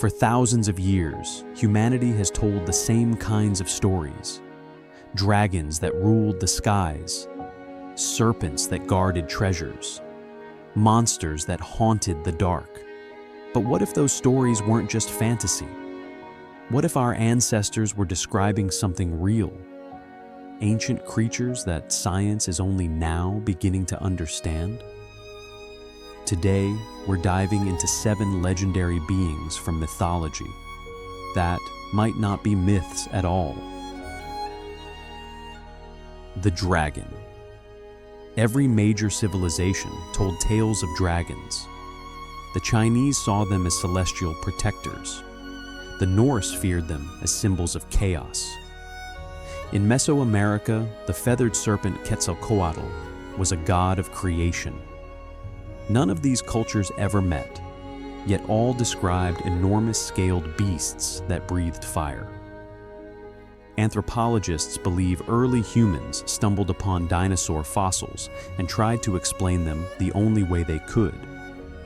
For thousands of years, humanity has told the same kinds of stories. Dragons that ruled the skies, serpents that guarded treasures, monsters that haunted the dark. But what if those stories weren't just fantasy? What if our ancestors were describing something real? Ancient creatures that science is only now beginning to understand? Today, we're diving into 7 legendary beings from mythology that might not be myths at all. The dragon. Every major civilization told tales of dragons. The Chinese saw them as celestial protectors. The Norse feared them as symbols of chaos. In Mesoamerica, the feathered serpent Quetzalcoatl was a god of creation. None of these cultures ever met, yet all described enormous scaled beasts that breathed fire. Anthropologists believe early humans stumbled upon dinosaur fossils and tried to explain them the only way they could,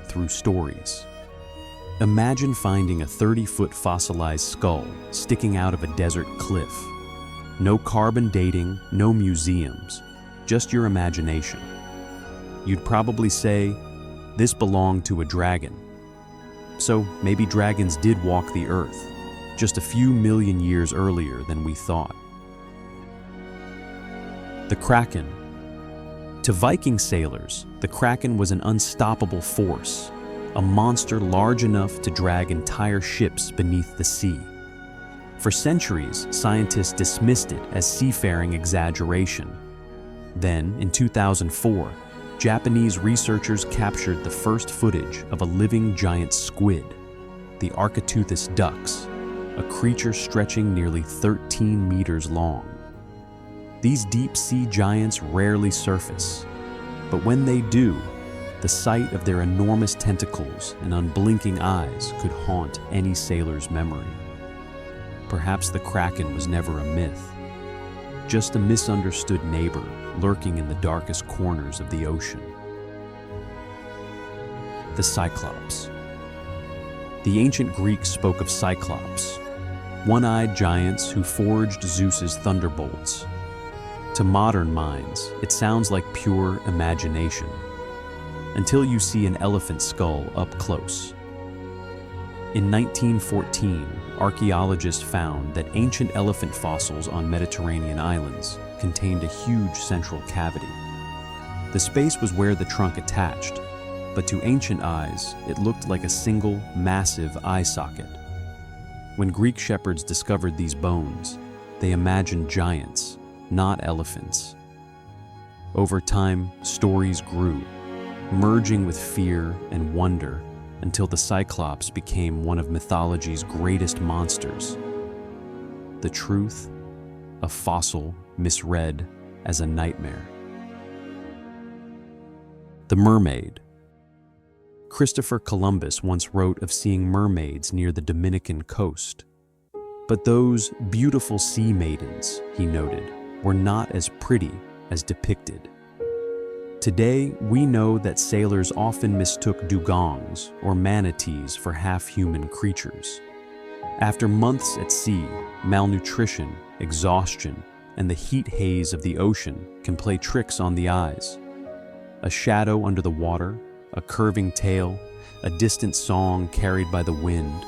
through stories. Imagine finding a 30-foot fossilized skull sticking out of a desert cliff. No carbon dating, no museums, just your imagination. You'd probably say, this belonged to a dragon. So maybe dragons did walk the earth, just a few million years earlier than we thought. The Kraken. To Viking sailors, the Kraken was an unstoppable force, a monster large enough to drag entire ships beneath the sea. For centuries, scientists dismissed it as seafaring exaggeration. Then, in 2004, Japanese researchers captured the first footage of a living giant squid, the Architeuthis ducks, a creature stretching nearly 13 meters long. These deep-sea giants rarely surface, but when they do, the sight of their enormous tentacles and unblinking eyes could haunt any sailor's memory. Perhaps the Kraken was never a myth, just a misunderstood neighbor lurking in the darkest corners of the ocean. The Cyclopes. The ancient Greeks spoke of Cyclopes, one-eyed giants who forged Zeus's thunderbolts. To modern minds, it sounds like pure imagination, until you see an elephant skull up close. In 1914, archaeologists found that ancient elephant fossils on Mediterranean islands contained a huge central cavity. The space was where the trunk attached, but to ancient eyes, it looked like a single, massive eye socket. When Greek shepherds discovered these bones, they imagined giants, not elephants. Over time, stories grew, merging with fear and wonder, until the Cyclops became one of mythology's greatest monsters. The truth, a fossil misread as a nightmare. The mermaid. Christopher Columbus once wrote of seeing mermaids near the Dominican coast. But those beautiful sea maidens, he noted, were not as pretty as depicted. Today, we know that sailors often mistook dugongs or manatees for half-human creatures. After months at sea, malnutrition, exhaustion, and the heat haze of the ocean can play tricks on the eyes. A shadow under the water, a curving tail, a distant song carried by the wind,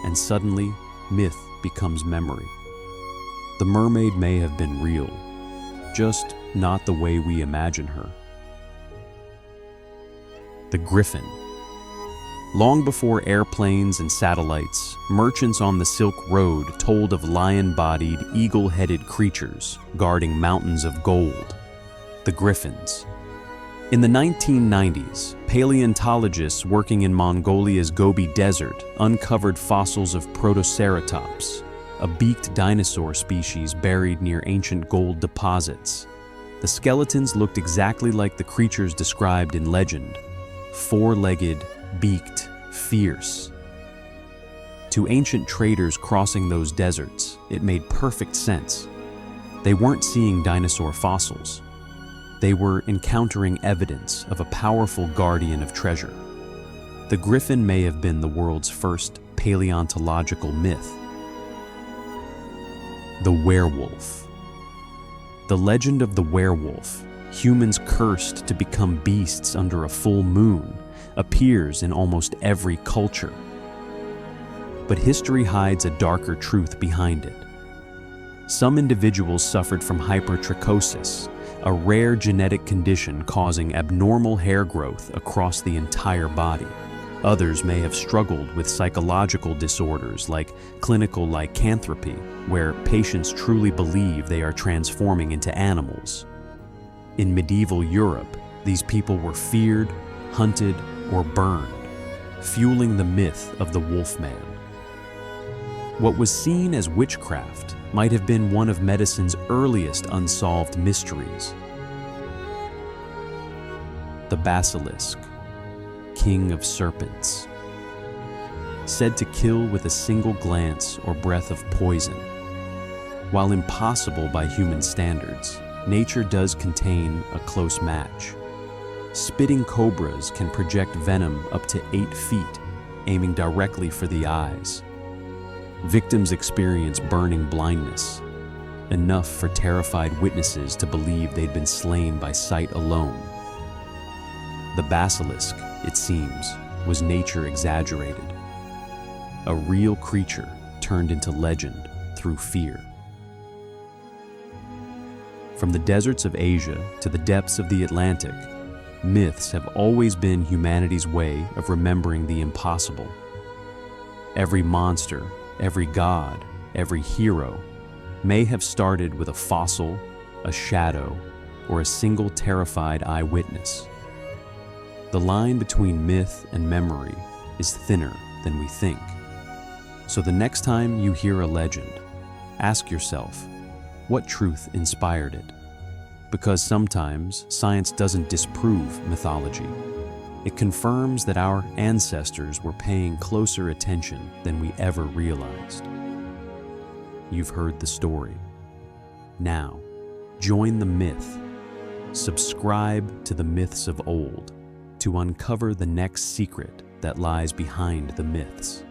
and suddenly, myth becomes memory. The mermaid may have been real, just not the way we imagine her. The Griffin. Long before airplanes and satellites, merchants on the Silk Road told of lion-bodied, eagle-headed creatures guarding mountains of gold, the Griffins. In the 1990s, paleontologists working in Mongolia's Gobi Desert uncovered fossils of Protoceratops, a beaked dinosaur species buried near ancient gold deposits. The skeletons looked exactly like the creatures described in legend: four-legged, beaked, fierce. To ancient traders crossing those deserts, it made perfect sense. They weren't seeing dinosaur fossils. They were encountering evidence of a powerful guardian of treasure. The griffin may have been the world's first paleontological myth. The werewolf. The legend of the werewolf, humans cursed to become beasts under a full moon, appears in almost every culture. But history hides a darker truth behind it. Some individuals suffered from hypertrichosis, a rare genetic condition causing abnormal hair growth across the entire body. Others may have struggled with psychological disorders like clinical lycanthropy, where patients truly believe they are transforming into animals. In medieval Europe, these people were feared, hunted, or burned, fueling the myth of the wolfman. What was seen as witchcraft might have been one of medicine's earliest unsolved mysteries. The basilisk, king of serpents. Said to kill with a single glance or breath of poison. While impossible by human standards, nature does contain a close match. Spitting cobras can project venom up to 8 feet, aiming directly for the eyes. Victims experience burning blindness, enough for terrified witnesses to believe they'd been slain by sight alone. The basilisk, it seems, was nature exaggerated. A real creature turned into legend through fear. From the deserts of Asia to the depths of the Atlantic, myths have always been humanity's way of remembering the impossible. Every monster, every god, every hero may have started with a fossil, a shadow, or a single terrified eyewitness. The line between myth and memory is thinner than we think. So the next time you hear a legend, ask yourself, what truth inspired it? Because sometimes science doesn't disprove mythology. It confirms that our ancestors were paying closer attention than we ever realized. You've heard the story. Now, join the myth. Subscribe to the myths of old to uncover the next secret that lies behind the myths.